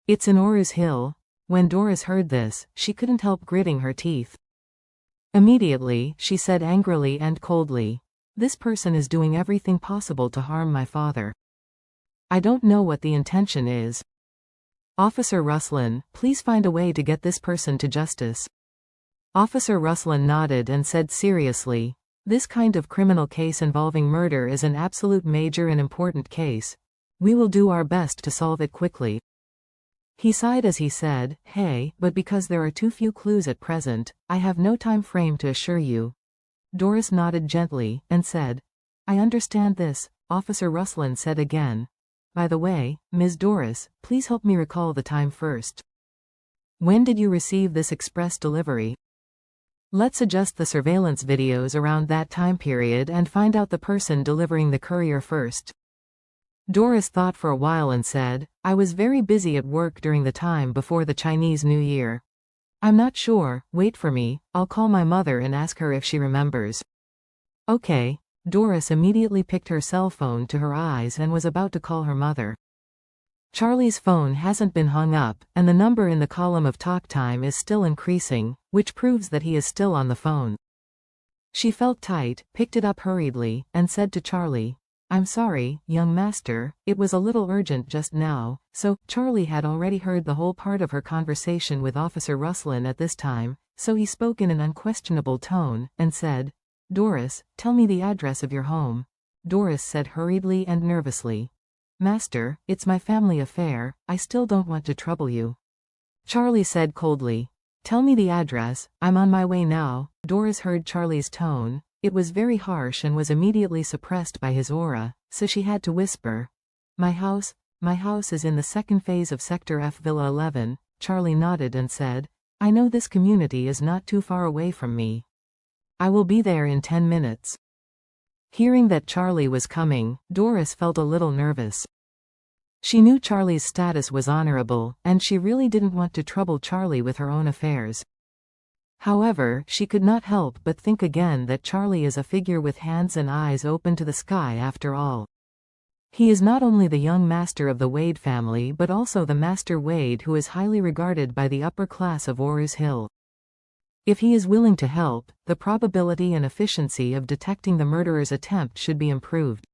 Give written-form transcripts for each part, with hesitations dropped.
It's in Oru's Hill. When Doris heard this, she couldn't help gritting her teeth. Immediately, she said angrily and coldly, "This person is doing everything possible to harm my father. I don't know what the intention is. Officer Ruslan, please find a way to get this person to justice." Officer Ruslan nodded and said seriously, "This kind of criminal case involving murder is an absolute major and important case. We will do our best to solve it quickly." He sighed as he said, "Hey, but because there are too few clues at present, I have no time frame to assure you." Doris nodded gently, and said, "I understand this," Officer Ruslan said again. "By the way, Ms. Doris, please help me recall the time first. When did you receive this express delivery? Let's adjust the surveillance videos around that time period and find out the person delivering the courier first." Doris thought for a while and said, "I was very busy at work during the time before the Chinese New Year. I'm not sure, wait for me, I'll call my mother and ask her if she remembers." Okay. Doris immediately picked her cell phone to her eyes and was about to call her mother. Charlie's phone hasn't been hung up, and the number in the column of talk time is still increasing, which proves that he is still on the phone. She felt tight, picked it up hurriedly, and said to Charlie, "I'm sorry, young master, it was a little urgent just now." So, Charlie had already heard the whole part of her conversation with Officer Ruslan at this time, so he spoke in an unquestionable tone, and said, "Doris, tell me the address of your home." Doris said hurriedly and nervously, "Master, it's my family affair, I still don't want to trouble you." Charlie said coldly, "Tell me the address, I'm on my way now." Doris heard Charlie's tone. It was very harsh and was immediately suppressed by his aura, so she had to whisper, My house is in the second phase of Sector F Villa 11. Charlie nodded and said, "I know this community is not too far away from me. I will be there in 10 minutes. Hearing that Charlie was coming, Doris felt a little nervous. She knew Charlie's status was honorable, and she really didn't want to trouble Charlie with her own affairs. However, she could not help but think again that Charlie is a figure with hands and eyes open to the sky after all. He is not only the young master of the Wade family but also the Master Wade who is highly regarded by the upper class of Oru's Hill. If he is willing to help, the probability and efficiency of detecting the murderer's attempt should be improved.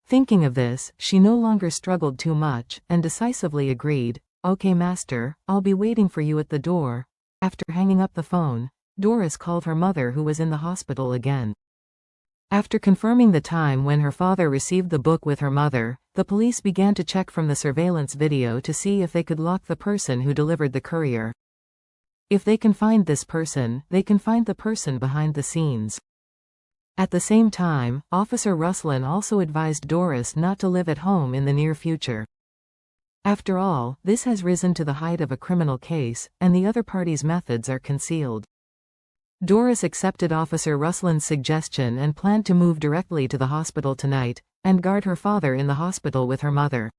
Thinking of this, she no longer struggled too much, and decisively agreed, "Okay, master, I'll be waiting for you at the door." After hanging up the phone, Doris called her mother who was in the hospital again. After confirming the time when her father received the book with her mother, the police began to check from the surveillance video to see if they could lock the person who delivered the courier. If they can find this person, they can find the person behind the scenes. At the same time, Officer Ruslan also advised Doris not to live at home in the near future. After all, this has risen to the height of a criminal case, and the other party's methods are concealed. Doris accepted Officer Ruslan's suggestion and planned to move directly to the hospital tonight, and guard her father in the hospital with her mother.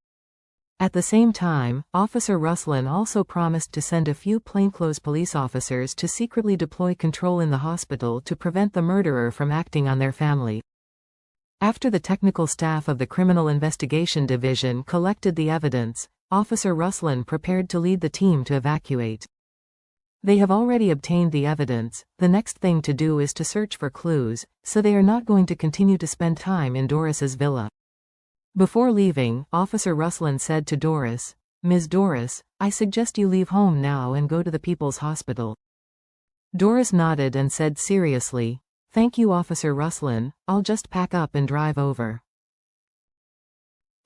At the same time, Officer Ruslan also promised to send a few plainclothes police officers to secretly deploy control in the hospital to prevent the murderer from acting on their family. After the technical staff of the Criminal Investigation Division collected the evidence, Officer Ruslan prepared to lead the team to evacuate. They have already obtained the evidence, the next thing to do is to search for clues, so they are not going to continue to spend time in Doris's villa. Before leaving, Officer Ruslan said to Doris, "Ms. Doris, I suggest you leave home now and go to the People's Hospital." Doris nodded and said seriously, "Thank you, Officer Ruslan, I'll just pack up and drive over."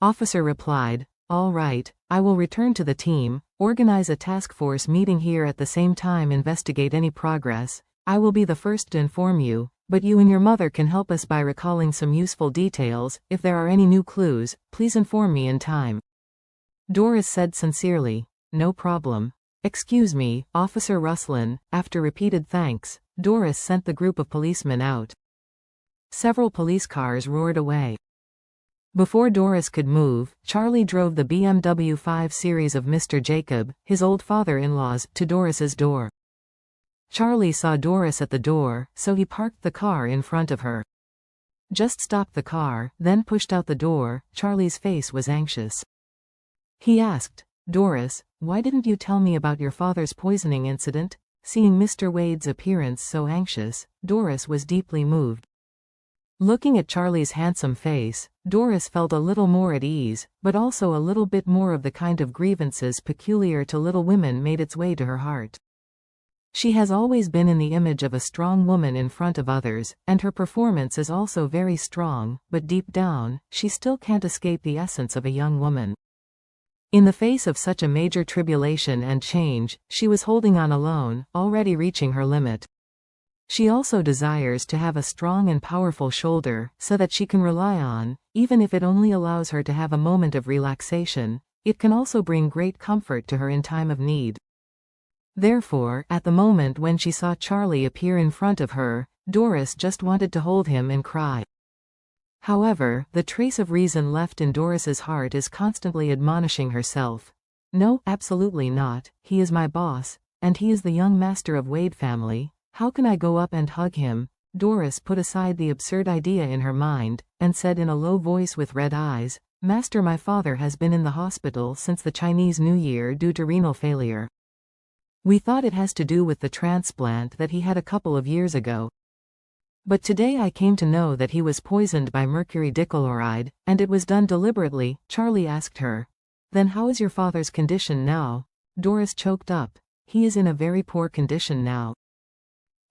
Officer replied, "All right, I will return to the team, organize a task force meeting here at the same time, investigate any progress. I will be the first to inform you, but you and your mother can help us by recalling some useful details. If there are any new clues, please inform me in time." Doris said sincerely, "No problem. Excuse me, Officer Ruslan." After repeated thanks, Doris sent the group of policemen out. Several police cars roared away. Before Doris could move, Charlie drove the BMW 5 Series of Mr. Jacob, his old father-in-law's, to Doris's door. Charlie saw Doris at the door, so he parked the car in front of her. Just stopped the car, then pushed out the door. Charlie's face was anxious. He asked, Doris, why didn't you tell me about your father's poisoning incident? Seeing Mr. Wade's appearance so anxious, Doris was deeply moved. Looking at Charlie's handsome face, Doris felt a little more at ease, but also a little bit more of the kind of grievances peculiar to little women made its way to her heart. She has always been in the image of a strong woman in front of others, and her performance is also very strong, but deep down, she still can't escape the essence of a young woman. In the face of such a major tribulation and change, she was holding on alone, already reaching her limit. She also desires to have a strong and powerful shoulder, so that she can rely on, even if it only allows her to have a moment of relaxation. It can also bring great comfort to her in time of need. Therefore, at the moment when she saw Charlie appear in front of her, Doris just wanted to hold him and cry. However, the trace of reason left in Doris's heart is constantly admonishing herself. No, absolutely not, he is my boss, and he is the young master of Wade family. How can I go up and hug him? Doris put aside the absurd idea in her mind, and said in a low voice with red eyes, Master, my father has been in the hospital since the Chinese New Year due to renal failure. We thought it has to do with the transplant that he had a couple of years ago. But today I came to know that he was poisoned by mercury dichloride, and it was done deliberately. Charlie asked her. Then how is your father's condition now? Doris choked up. He is in a very poor condition now.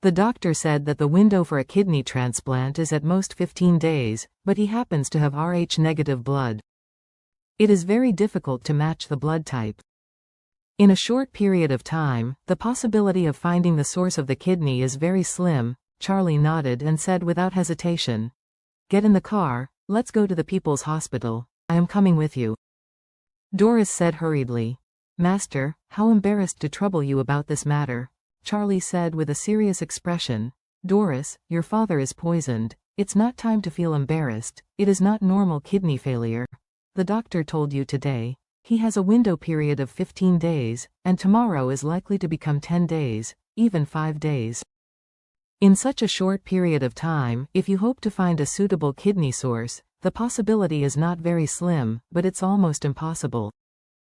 The doctor said that the window for a kidney transplant is at most 15 days, but he happens to have Rh-negative blood. It is very difficult to match the blood type. In a short period of time, the possibility of finding the source of the kidney is very slim. Charlie nodded and said without hesitation. Get in the car, let's go to the People's Hospital. I am coming with you. Doris said hurriedly. Master, how embarrassed to trouble you about this matter. Charlie said with a serious expression. Doris, your father is poisoned. It's not time to feel embarrassed. It is not normal kidney failure. The doctor told you today. He has a window period of 15 days, and tomorrow is likely to become 10 days, even 5 days. In such a short period of time, if you hope to find a suitable kidney source, the possibility is not very slim, but it's almost impossible.